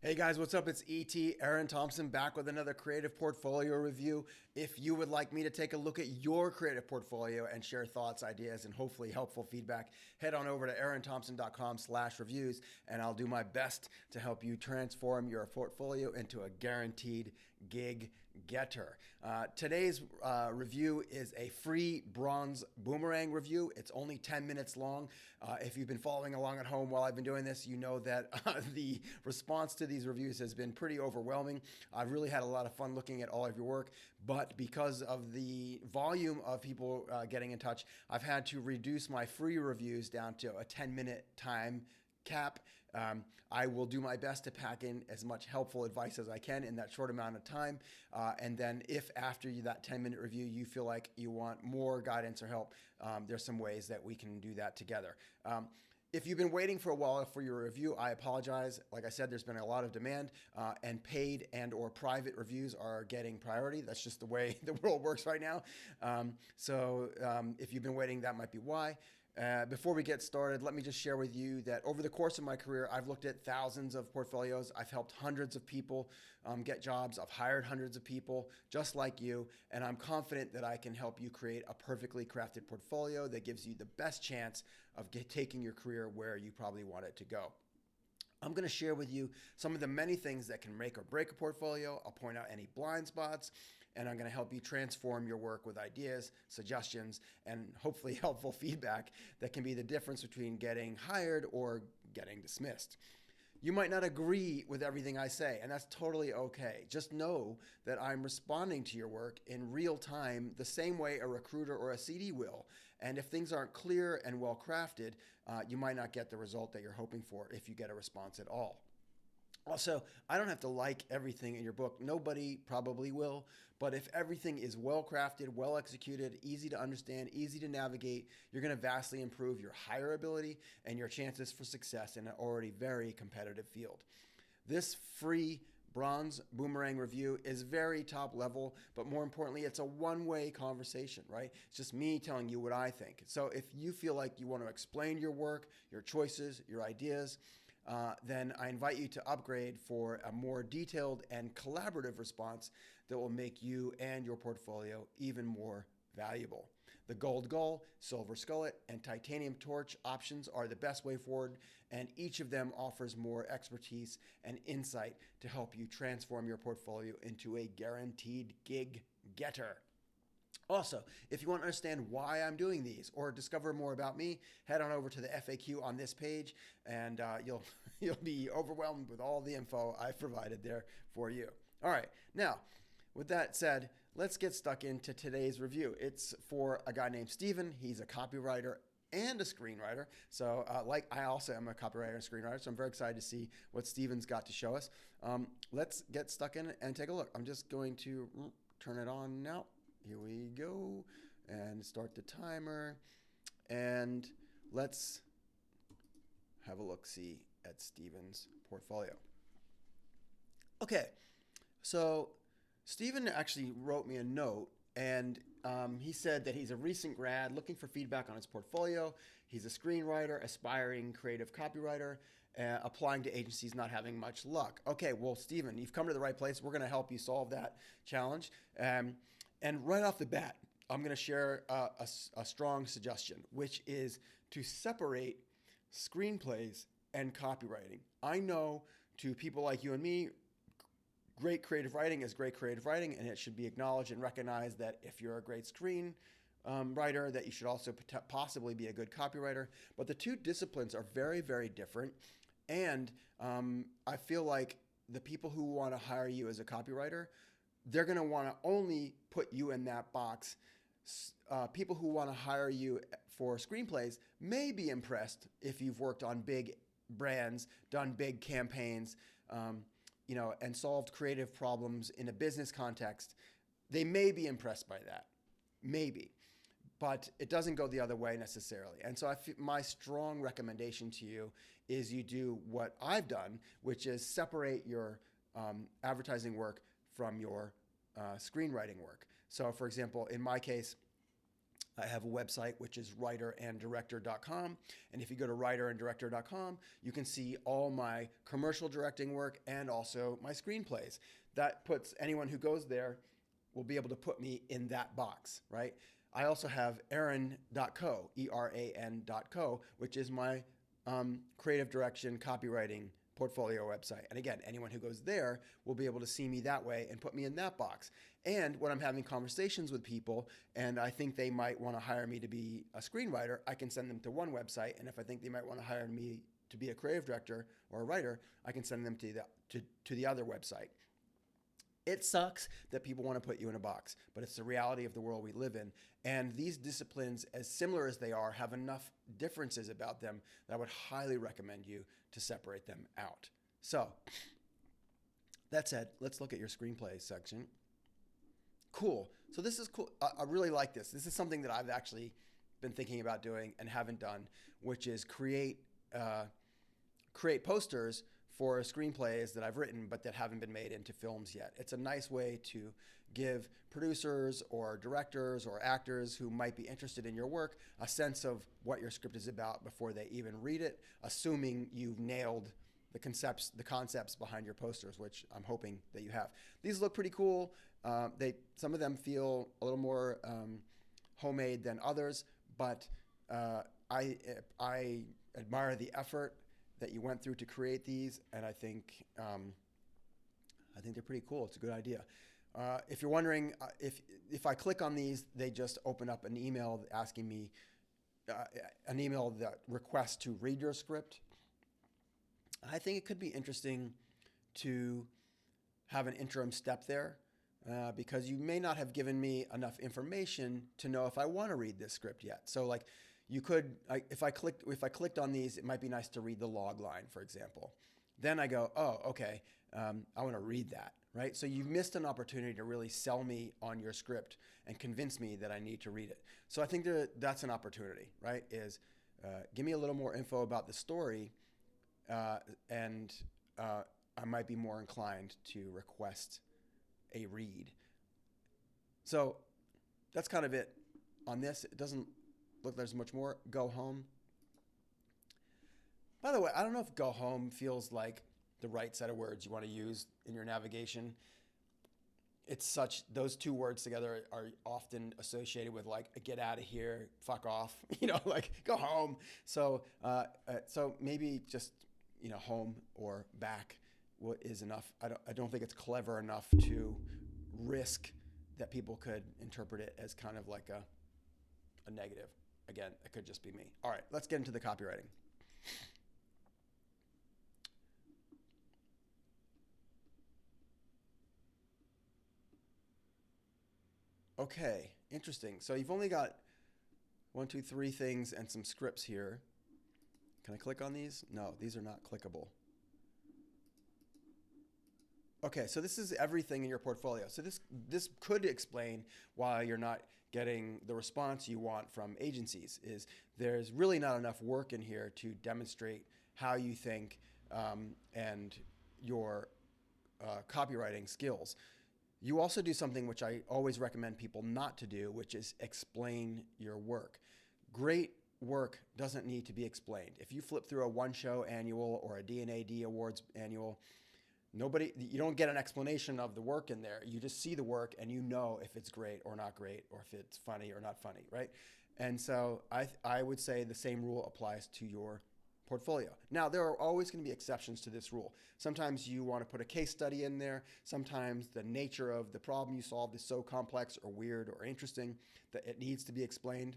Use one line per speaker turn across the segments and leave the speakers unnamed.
Hey guys, what's up? It's Eran Thomson back with another creative portfolio review. If you would like me to take a look at your creative portfolio and share thoughts, ideas, and hopefully helpful feedback, head on over to eranthomson.com/reviews and I'll do my best to help you transform your portfolio into a guaranteed gig getter. Today's review is a free bronze boomerang review. It's only 10 minutes long. If you've been following along at home while I've been doing this, you know that the response to these reviews has been pretty overwhelming. I've really had a lot of fun looking at all of your work, but because of the volume of people getting in touch, I've had to reduce my free reviews down to a 10-minute time cap. I will do my best to pack in as much helpful advice as I can in that short amount of time. And then if after that 10-minute review, you feel like you want more guidance or help, there's some ways that we can do that together. If you've been waiting for a while for your review, I apologize. Like I said, there's been a lot of demand, and paid and or private reviews are getting priority. That's just the way the world works right now. If you've been waiting, that might be why. Before we get started, let me just share with you that over the course of my career, I've looked at thousands of portfolios. I've helped hundreds of people get jobs. I've hired hundreds of people just like you, and I'm confident that I can help you create a perfectly crafted portfolio that gives you the best chance of taking your career where you probably want it to go. I'm going to share with you some of the many things that can make or break a portfolio. I'll point out any blind spots, and I'm going to help you transform your work with ideas, suggestions, and hopefully helpful feedback that can be the difference between getting hired or getting dismissed. You might not agree with everything I say, and that's totally okay. Just know that I'm responding to your work in real time the same way a recruiter or a CD will. And if things aren't clear and well crafted, you might not get the result that you're hoping for if you get a response at all. Also, I don't have to like everything in your book. Nobody probably will. But if everything is well crafted, well executed, easy to understand, easy to navigate, you're going to vastly improve your hireability and your chances for success in an already very competitive field. This free bronze boomerang review is very top level, but more importantly, it's a one-way conversation, right? It's just me telling you what I think. So if you feel like you want to explain your work, your choices, your ideas, then I invite you to upgrade for a more detailed and collaborative response that will make you and your portfolio even more valuable. The gold gull, silver skullet, and titanium torch options are the best way forward, and each of them offers more expertise and insight to help you transform your portfolio into a guaranteed gig getter. Also, if you want to understand why I'm doing these or discover more about me, head on over to the FAQ on this page, and you'll be overwhelmed with all the info I've provided there for you. All right, now, with that said, let's get stuck into today's review. It's for a guy named Steven. He's a copywriter and a screenwriter. So I also am a copywriter and screenwriter, so I'm very excited to see what Steven's got to show us. Let's get stuck in and take a look. I'm just going to turn it on now. Here we go, and start the timer, and let's have a look-see at Steven's portfolio. Okay, so Steven actually wrote me a note, and he said that he's a recent grad looking for feedback on his portfolio. He's a screenwriter, aspiring creative copywriter, applying to agencies, not having much luck. Okay, well, Steven, you've come to the right place. We're going to help you solve that challenge. And right off the bat, I'm going to share a strong suggestion, which is to separate screenplays and copywriting. I know to people like you and me, great creative writing is great creative writing, and it should be acknowledged and recognized that if you're a great screen writer, that you should also possibly be a good copywriter. But the two disciplines are very, very different. And I feel like the people who want to hire you as a copywriter, they're going to want to only put you in that box. People who want to hire you for screenplays may be impressed if you've worked on big brands, done big campaigns, and solved creative problems in a business context. They may be impressed by that, maybe, but it doesn't go the other way necessarily. And so my strong recommendation to you is you do what I've done, which is separate your advertising work from your screenwriting work. So for example, in my case, I have a website, which is writeranddirector.com. And if you go to writeranddirector.com, you can see all my commercial directing work and also my screenplays. That puts anyone who goes there will be able to put me in that box, right? I also have eran.co, ERAN.co, which is my creative direction, copywriting portfolio website. And again, anyone who goes there will be able to see me that way and put me in that box. And when I'm having conversations with people and I think they might want to hire me to be a screenwriter, I can send them to one website. And if I think they might want to hire me to be a creative director or a writer, I can send them to the other website. It sucks that people want to put you in a box, but it's the reality of the world we live in. And these disciplines, as similar as they are, have enough differences about them that I would highly recommend you to separate them out. So, that said, let's look at your screenplay section. Cool. So this is cool. I really like this. This is something that I've actually been thinking about doing and haven't done, which is create posters for screenplays that I've written but that haven't been made into films yet. It's a nice way to give producers or directors or actors who might be interested in your work a sense of what your script is about before they even read it, assuming you've nailed the concepts behind your posters, which I'm hoping that you have. These look pretty cool. Some of them feel a little more homemade than others, but I admire the effort that you went through to create these, and I think they're pretty cool. It's a good idea. If you're wondering, if I click on these, they just open up an email asking me an email that requests to read your script. I think it could be interesting to have an interim step there because you may not have given me enough information to know if I want to read this script yet. So like, you could, if I clicked on these, it might be nice to read the log line, for example. Then I go, oh, okay, I want to read that, right? So you've missed an opportunity to really sell me on your script and convince me that I need to read it. So I think that's an opportunity, right? Is give me a little more info about the story, and I might be more inclined to request a read. So that's kind of it on this. It doesn't look, there's much more. Go home. By the way, I don't know if go home feels like the right set of words you want to use in your navigation. Those two words together are often associated with like, get out of here, fuck off, like go home. So maybe just, home or back is enough. I don't think it's clever enough to risk that people could interpret it as kind of like a negative. Again, it could just be me. All right, let's get into the copywriting. Okay, interesting. So you've only got 1, 2, 3 things and some scripts here. Can I click on these? No, these are not clickable. Okay, so this is everything in your portfolio. So this could explain why you're not getting the response you want from agencies. Is there's really not enough work in here to demonstrate how you think and your copywriting skills. You also do something which I always recommend people not to do, which is explain your work. Great work doesn't need to be explained. If you flip through a one-show annual or a D&AD Awards annual, you don't get an explanation of the work in there. You just see the work and you know if it's great or not great, or if it's funny or not funny, right? And so I would say the same rule applies to your portfolio. Now, there are always going to be exceptions to this rule. Sometimes you want to put a case study in there. Sometimes the nature of the problem you solved is so complex or weird or interesting that it needs to be explained.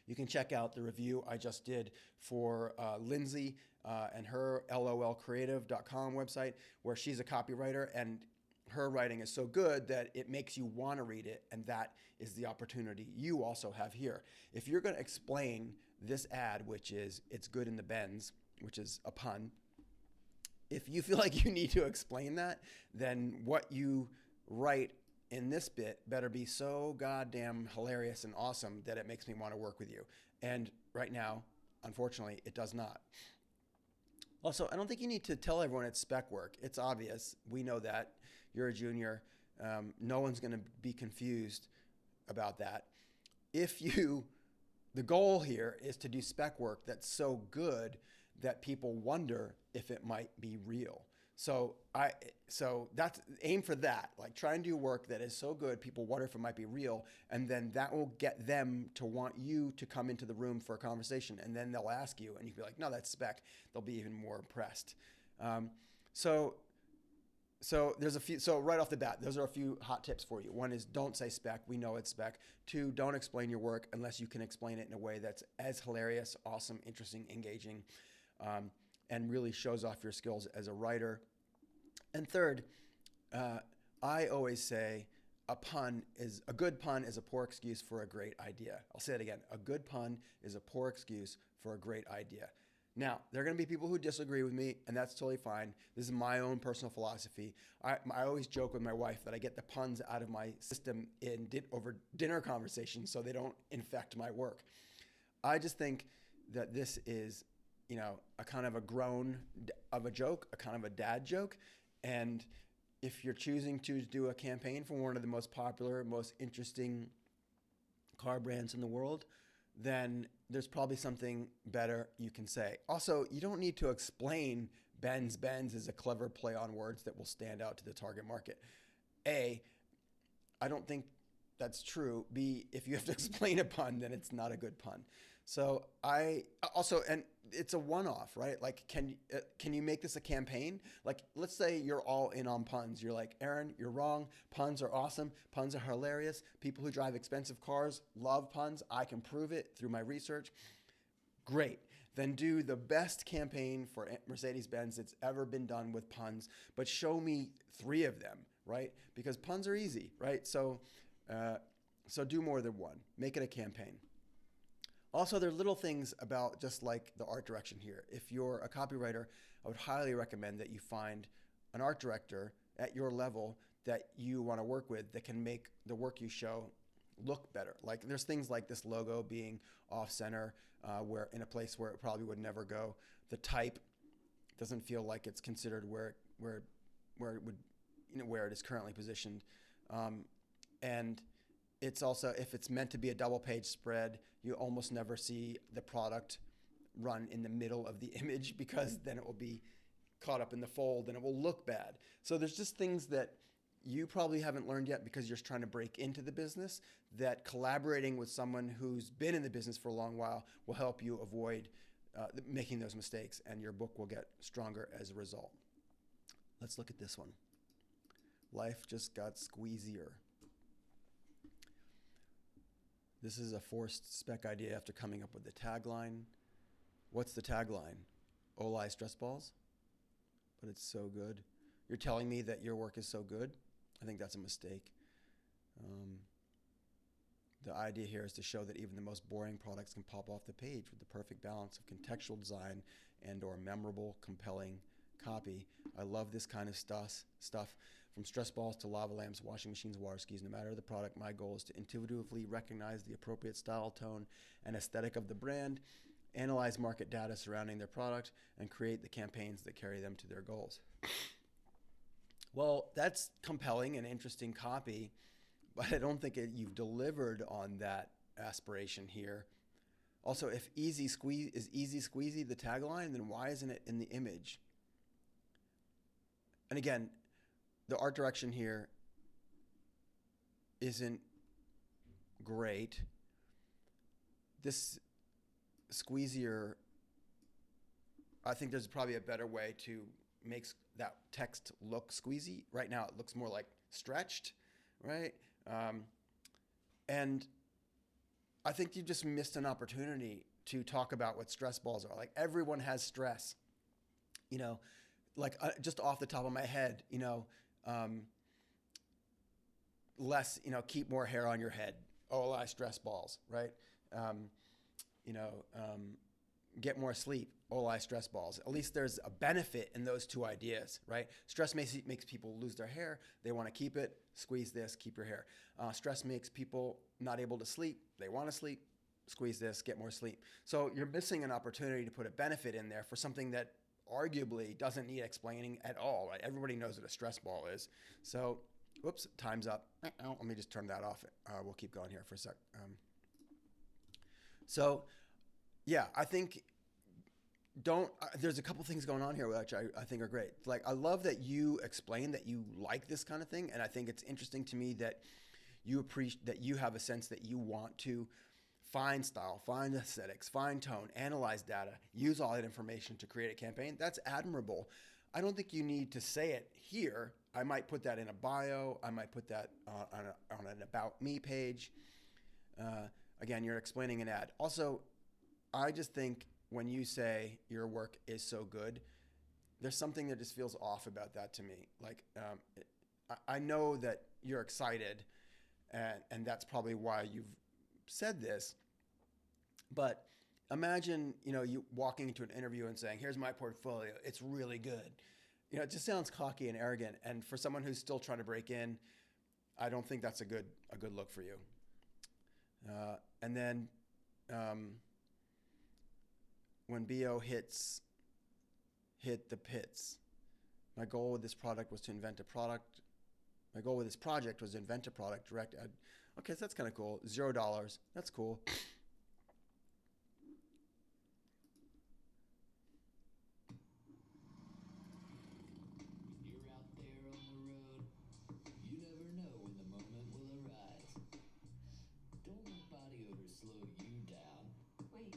You can check out the review I just did for Lindsay and her lolcreative.com website, where she's a copywriter, and her writing is so good that it makes you want to read it, and that is the opportunity you also have here. If you're going to explain this ad, which is "it's good in the Benz," which is a pun, if you feel like you need to explain that, then what you write in this bit better be so goddamn hilarious and awesome that it makes me want to work with you. And right now, unfortunately, it does not. Also, I don't think you need to tell everyone it's spec work. It's obvious. We know that. You're a junior. No one's going to be confused about that. if you, the goal here is to do spec work that's so good that people wonder if it might be real. So that's aim for that. Like try and do work that is so good people wonder if it might be real, and then that will get them to want you to come into the room for a conversation, and then they'll ask you, and you can be like, no, that's spec. They'll be even more impressed. So there's a few. So right off the bat, those are a few hot tips for you. One is don't say spec. We know it's spec. 2, don't explain your work unless you can explain it in a way that's as hilarious, awesome, interesting, engaging, and really shows off your skills as a writer. And 3rd, I always say a good pun is a poor excuse for a great idea. I'll say it again. A good pun is a poor excuse for a great idea. Now, there are going to be people who disagree with me, and that's totally fine. This is my own personal philosophy. I always joke with my wife that I get the puns out of my system over dinner conversations so they don't infect my work. I just think that this is, a kind of a grown of a joke, a kind of a dad joke. And if you're choosing to do a campaign for one of the most popular, most interesting car brands in the world, then there's probably something better you can say. Also, you don't need to explain Benz. Benz is a clever play on words that will stand out to the target market. A, I don't think that's true. B, if you have to explain a pun, then it's not a good pun. So and it's a one-off, right? Like, can you make this a campaign? Like, let's say you're all in on puns. You're like, Eran, you're wrong. Puns are awesome. Puns are hilarious. People who drive expensive cars love puns. I can prove it through my research. Great. Then do the best campaign for Mercedes-Benz that's ever been done with puns, but show me 3 of them, right? Because puns are easy, right? So do more than one. Make it a campaign. Also, there are little things about just like the art direction here. If you're a copywriter, I would highly recommend that you find an art director at your level that you want to work with that can make the work you show look better. Like there's things like this logo being off center, where in a place where it probably would never go. The type doesn't feel like it's considered where it would, where it is currently positioned. And it's also, if it's meant to be a double page spread, you almost never see the product run in the middle of the image because then it will be caught up in the fold and it will look bad. So there's just things that you probably haven't learned yet because you're just trying to break into the business, that collaborating with someone who's been in the business for a long while will help you avoid making those mistakes, and your book will get stronger as a result. Let's look at this one. Life just got squeezier. This is a forced spec idea after coming up with the tagline. What's the tagline? Olai stress balls? But it's so good. You're telling me that your work is so good? I think that's a mistake. The idea here is to show that even the most boring products can pop off the page with the perfect balance of contextual design and or memorable, compelling copy. I love this kind of stuff. From stress balls to lava lamps, washing machines, water skis, no matter the product, my goal is to intuitively recognize the appropriate style, tone, and aesthetic of the brand, analyze market data surrounding their product, and create the campaigns that carry them to their goals. Well, that's compelling and interesting copy, but I don't think you've delivered on that aspiration here. Also, if easy squeezy the tagline, then why isn't it in the image? And again, the art direction here isn't great. This squeezier, I think there's probably a better way to make that text look squeezy. Right now it looks more like stretched, right? And I think you just missed an opportunity to talk about what stress balls are. Like everyone has stress, just off the top of my head, less, keep more hair on your head. Olai stress balls, right? Get more sleep. Olai stress balls. At least there's a benefit in those 2 ideas, right? Stress makes people lose their hair. They want to keep it. Squeeze this, keep your hair. Stress makes people not able to sleep. They want to sleep. Squeeze this, get more sleep. So you're missing an opportunity to put a benefit in there for something that arguably doesn't need explaining at all, right? Everybody knows what a stress ball is. So, whoops, time's up. Let me just turn that off. We'll keep going here for a sec. So yeah, I think don't there's a couple things going on here which I think are great. Like I love that you explain that you like this kind of thing, and I think it's interesting to me that you appreciate that you have a sense that you want to find style, find aesthetics, find tone, analyze data, use all that information to create a campaign. That's admirable. I don't think you need to say it here. I might put that in a bio. I might put that on an about me page. Again, you're explaining an ad. Also, I just think when you say your work is so good, there's something that just feels off about that to me. Like, I know that you're excited, and that's probably why you've said this. But imagine, you walking into an interview and saying, "Here's my portfolio. It's really good." It just sounds cocky and arrogant. And for someone who's still trying to break in, I don't think that's a good look for you. And then when BO hit the pits, my goal with this product was to invent a product. My goal with this project was to invent a product, direct ad. Okay, so that's kind of cool. $0. That's cool.
You're out there on the road. You never know when the moment will arise. Don't let body odor slow you down.
Wait,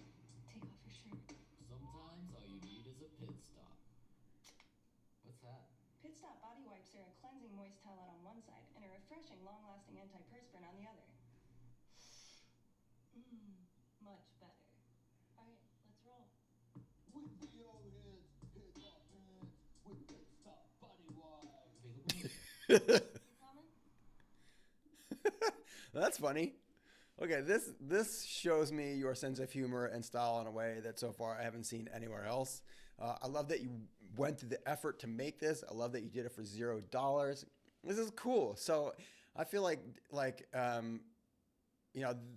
take off your shirt.
Sometimes all you need is a pit stop. What's that?
Pit Stop body wipes are a cleansing moist towelette on one side and a refreshing, long-lasting antiperspirant on the other. Much better. All right, let's roll.
With the old heads, hit the pants. With pit stop body wipe. Available.
You coming?
That's funny. Okay, this shows me your sense of humor and style in a way that so far I haven't seen anywhere else. I love that you went through the effort to make this. I love that you did it for $0. This is cool. So I feel like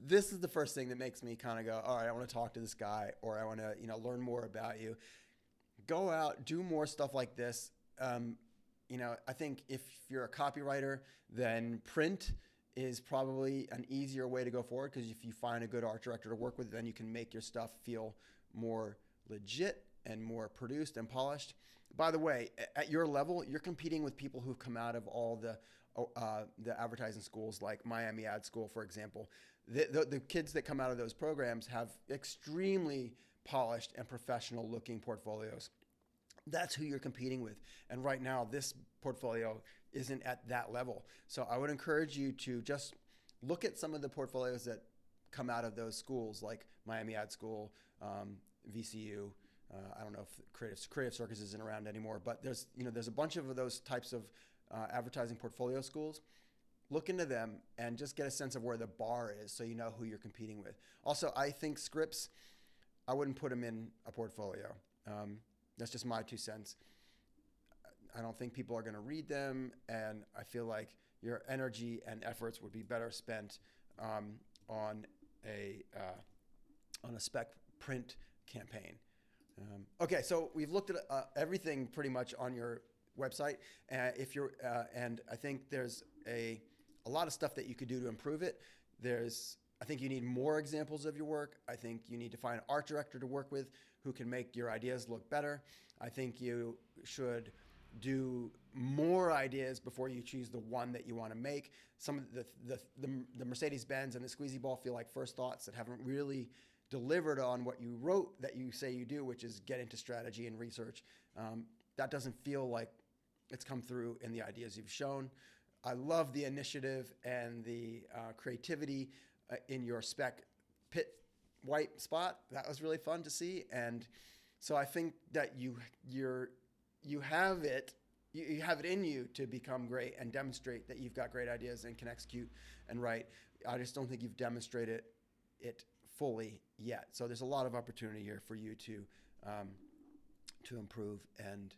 this is the first thing that makes me kind of go, all right, I want to talk to this guy, or I want to learn more about you. Go out, do more stuff like this. I think if you're a copywriter, then print is probably an easier way to go forward, because if you find a good art director to work with, then you can make your stuff feel more legit and more produced and polished. By the way, at your level, you're competing with people who've come out of all the advertising schools, like Miami Ad School, for example. The kids that come out of those programs have extremely polished and professional looking portfolios. That's who you're competing with. And right now, this portfolio isn't at that level. So I would encourage you to just look at some of the portfolios that come out of those schools, like Miami Ad School, VCU. I don't know if Creative Circus isn't around anymore, but there's a bunch of those types of advertising portfolio schools. Look into them and just get a sense of where the bar is, so you know who you're competing with. Also, I think scripts, I wouldn't put them in a portfolio. That's just my 2 cents. I don't think people are going to read them, and I feel like your energy and efforts would be better spent on a spec print campaign. Okay, so we've looked at everything pretty much on your website. And I think there's a lot of stuff that you could do to improve it. I think you need more examples of your work. I think you need to find an art director to work with who can make your ideas look better. I think you should do more ideas before you choose the one that you want to make. Some of the Mercedes-Benz and the Squeezy Ball feel like first thoughts that haven't really delivered on what you wrote that you say you do, which is get into strategy and research. That doesn't feel like it's come through in the ideas you've shown. I love the initiative and the creativity in your spec pit wipe spot. That was really fun to see. And so I think that you have it. You have it in you to become great and demonstrate that you've got great ideas and can execute and write. I just don't think you've demonstrated it fully yet. So there's a lot of opportunity here for you to improve and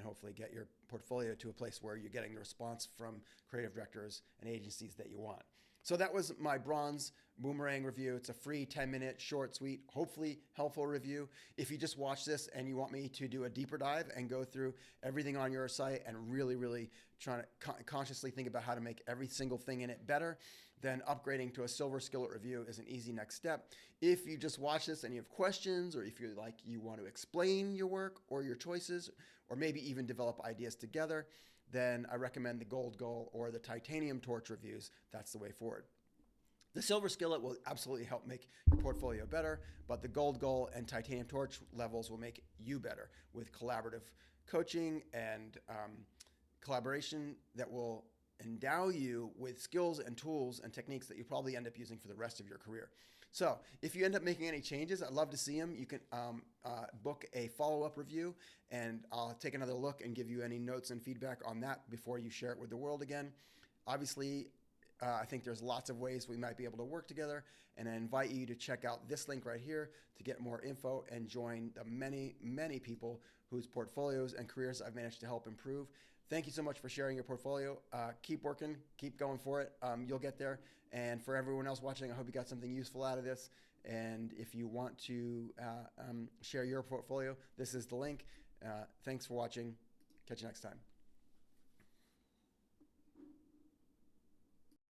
hopefully get your portfolio to a place where you're getting the response from creative directors and agencies that you want. So that was my bronze boomerang review. It's a free 10-minute, short, sweet, hopefully helpful review. If you just watch this and you want me to do a deeper dive and go through everything on your site and really, really try to consciously think about how to make every single thing in it better, then upgrading to a silver skillet review is an easy next step. If you just watch this and you have questions, or if you want to explain your work or your choices, or maybe even develop ideas together, then I recommend the gold goal or the titanium torch reviews. That's the way forward. The silver skillet will absolutely help make your portfolio better, but the gold goal and titanium torch levels will make you better with collaborative coaching and collaboration that will endow you with skills and tools and techniques that you probably end up using for the rest of your career. So if you end up making any changes, I'd love to see them. You can book a follow-up review, and I'll take another look and give you any notes and feedback on that before you share it with the world again. Obviously, I think there's lots of ways we might be able to work together, and I invite you to check out this link right here to get more info and join the many, many people whose portfolios and careers I've managed to help improve. Thank you so much for sharing your portfolio. Keep working, keep going for it. You'll get there. And for everyone else watching, I hope you got something useful out of this. And if you want to share your portfolio, this is the link. Thanks for watching. Catch you next time.